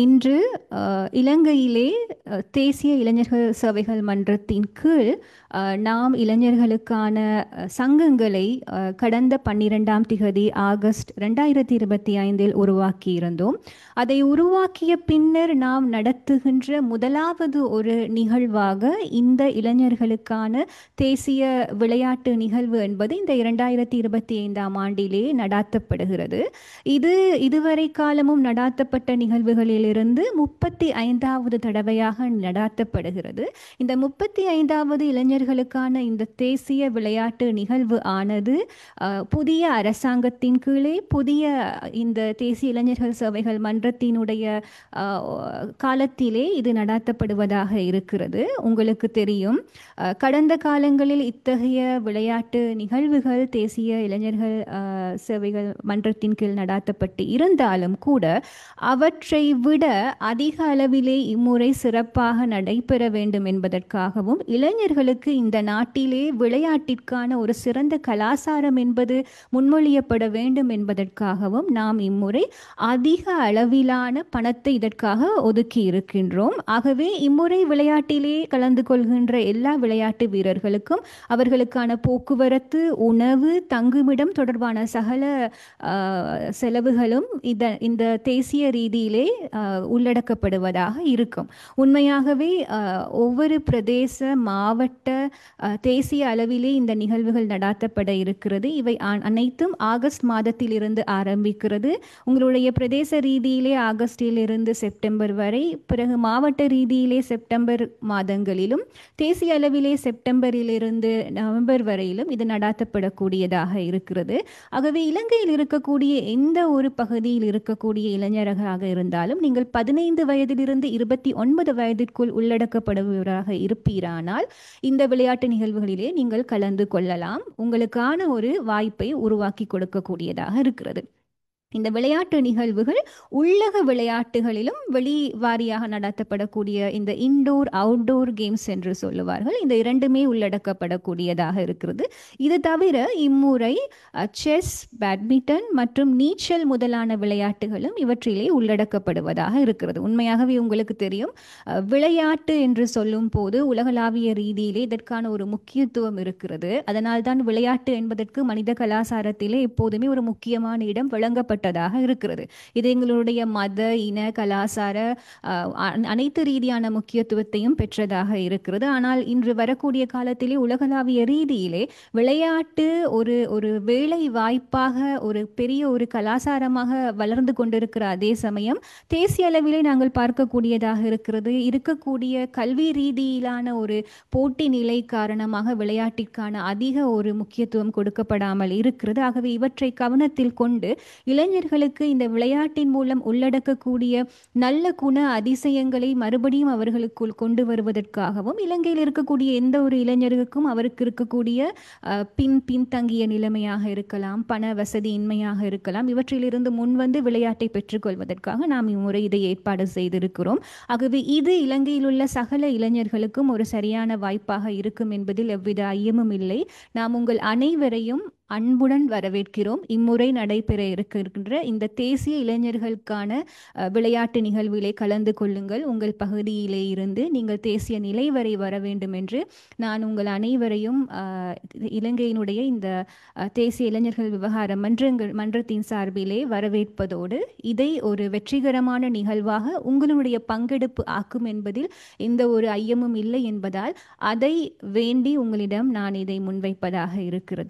இன்று இலங்கையிலே தேசிய இளைஞர்கள் சேவைகள் மன்றத்தின் கீழ் நாம் இளைஞர்களுக்கான சங்கங்களை கடந்த 12ஆம் திகதி ஆகஸ்ட் 2025 உருவாக்கியிருந்தோம். அதை உருவாக்கிய பின்னர் நாம் நடத்துகின்ற முதலாவது ஒரு நிகழ்வாக இந்த இளைஞர்களுக்கான தேசிய விளையாட்டு நிகழ்வு என்பது இந்த 2025ஆம் ஆண்டிலே நடாத்தப்படுகிறது. இது இதுவரை காலமும் நடாத்தப்பட்ட நிகழ்வுகளிலிருந்து 35வது தடவையாக நடாத்தப்படுகிறது. இந்த 35வது இளைஞர்களுக்கான இந்த தேசிய விளையாட்டு நிகழ்வு ஆனது புதிய அரசாங்கத்தின் கீழே புதிய இந்த தேசிய இளைஞர்கள் சேவைகள் மன்றத்தினுடைய காலத்திலே இது நடாத்தப்படுவதாக இருக்கிறது. உங்களுக்கு தெரியும், கடந்த காலங்களில் இத்தகைய விளையாட்டு நிகழ்வுகள் தேசிய இளைஞர்கள் சேவைகள் மன்றத்தின் கீழ் நடாத்தப்பட்டு இருந்தாலும் கூட அவற்றை விட அதிக அளவிலே இம்முறை சிறப்பாக நடைபெற வேண்டும் என்பதற்காகவும் இளைஞர்களுக்கு இந்த நாட்டிலே விளையாட்டிற்கான ஒரு சிறந்த கலாசாரம் என்பது முன்மொழியப்பட வேண்டும் என்பதற்காகவும் நாம் இம்முறை அதிக அளவிலான பணத்தை இதற்காக ஒதுக்கி இருக்கின்றோம். ஆகவே இம்முறை விளையாட்டிலே கலந்து கொள்கின்ற எல்லா விளையாட்டு வீரர்களுக்கும் அவர்களுக்கான போக்குவரத்து, உணவு, தங்குமிடம் தொடர்பான சகல செலவுகளும் இந்த தேசிய ரீதியிலே உள்ளடக்கப்படுவதாக இருக்கும். உண்மையாகவே ஒவ்வொரு பிரதேச, மாவட்ட, தேசிய அளவிலே இந்த நிகழ்வுகள் நடாத்தப்பட இருக்கிறது. இவை அனைத்தும் ஆகஸ்ட் மாதத்திலிருந்து ஆரம்பிக்கிறது. உங்களுடைய பிரதேச ரீதியிலே ஆகஸ்டிலிருந்து செப்டம்பர் வரை, பிறகு மாவட்ட ரீதியிலே செப்டம்பர் மாதங்களிலும், தேசிய அளவிலே செப்டம்பரிலிருந்து நவம்பர் வரையிலும் இது நடாத்தப்படக்கூடியதாக இருக்கிறது. ஆகவே இலங்கையில் இருக்கக்கூடிய எந்த ஒரு பகுதியில் இருக்கக்கூடிய இளைஞராக இருந்தாலும் நீங்கள் 15 வயதிலிருந்து 29 வயதிற்குள் உள்ளடக்கப்படுபவராக இருப்பீரானால் இந்த விளையாட்டு நிகழ்வுகளிலே நீங்கள் கலந்து கொள்ளலாம். உங்களுக்கான ஒரு வாய்ப்பை உருவாக்கி கொடுக்கக்கூடியதாக இருக்கிறது. இந்த விளையாட்டு நிகழ்வுகள் உள்ளக விளையாட்டுகளிலும் வெளிவாரியாக நடத்தப்படக்கூடிய இந்த இன்டோர் அவுட்டோர் கேம்ஸ் என்று சொல்லுவார்கள். இந்த இரண்டுமே உள்ளடக்கப்படக்கூடியதாக இருக்கிறது. இது தவிர இம்முறை செஸ், பேட்மிண்டன் மற்றும் நீச்சல் முதலான விளையாட்டுகளும் இவற்றிலே உள்ளடக்கப்படுவதாக இருக்கிறது. உண்மையாகவே உங்களுக்கு தெரியும், விளையாட்டு என்று சொல்லும் போது உலகளாவிய ரீதியிலே இதற்கான ஒரு முக்கியத்துவம் இருக்கிறது. அதனால்தான் விளையாட்டு என்பதற்கு மனித கலாச்சாரத்திலே எப்போதுமே ஒரு முக்கியமான இடம் வழங்கப்பட்டதாக இருக்கிறது. இது எங்களுடைய மத, இன, கலாச்சார அனைத்து ரீதியான முக்கியத்துவத்தையும் பெற்றதாக இருக்கிறது. ஆனால் இன்று வரக்கூடிய காலத்திலே உலகளாவிய ரீதியிலே விளையாட்டு ஒரு வேலை வாய்ப்பாக, ஒரு பெரிய ஒரு கலாச்சாரமாக வளர்ந்து கொண்டிருக்கிற அதே சமயம் தேசிய அளவிலே நாங்கள் பார்க்கக்கூடியதாக இருக்கிறது. இருக்கக்கூடிய கல்வி ரீதியிலான ஒரு போட்டி நிலை காரணமாக விளையாட்டிற்கான அதிக ஒரு முக்கியத்துவம் கொடுக்கப்படாமல் இருக்கிறது. ஆகவே இவற்றை கவனத்தில் கொண்டு இளைஞர்களுக்கு இந்த விளையாட்டின் மூலம் உள்ளடக்கக்கூடிய நல்ல குண அதிசயங்களை மறுபடியும் அவர்களுக்குள் கொண்டு வருவதற்காகவும், இலங்கையில் இருக்கக்கூடிய எந்த ஒரு இளைஞருக்கும் அவருக்கு இருக்கக்கூடிய பின்தங்கிய நிலைமையாக இருக்கலாம், பண வசதி இன்மையாக இருக்கலாம், இவற்றிலிருந்து முன்வந்து விளையாட்டை பெற்றுக்கொள்வதற்காக நாம் இம்முறை இதை ஏற்பாடு செய்திருக்கிறோம். ஆகவே இது இலங்கையில் உள்ள சகல இளைஞர்களுக்கும் ஒரு சரியான வாய்ப்பாக இருக்கும் என்பதில் எவ்வித ஐயமும் இல்லை. நாம் உங்கள் அனைவரையும் அன்புடன் வரவேற்கிறோம். இம்முறை நடைபெற இருக்கின்ற இந்த தேசிய இளைஞர்களுக்கான விளையாட்டு நிகழ்விலே கலந்து கொள்ளுங்கள். உங்கள் பகுதியிலே இருந்து நீங்கள் தேசிய நிலை வரை வர வேண்டும் என்று நான் உங்கள் அனைவரையும் இலங்கையினுடைய இந்த தேசிய இளைஞர்கள் விவகார மன்றத்தின் சார்பிலே வரவேற்பதோடு இதை ஒரு வெற்றிகரமான நிகழ்வாக உங்களுடைய பங்கெடுப்பு ஆக்கும் என்பதில் எந்த ஒரு ஐயமும் இல்லை என்பதால் அதை வேண்டி உங்களிடம் நான் இதை முன்வைப்பதாக இருக்கிறது.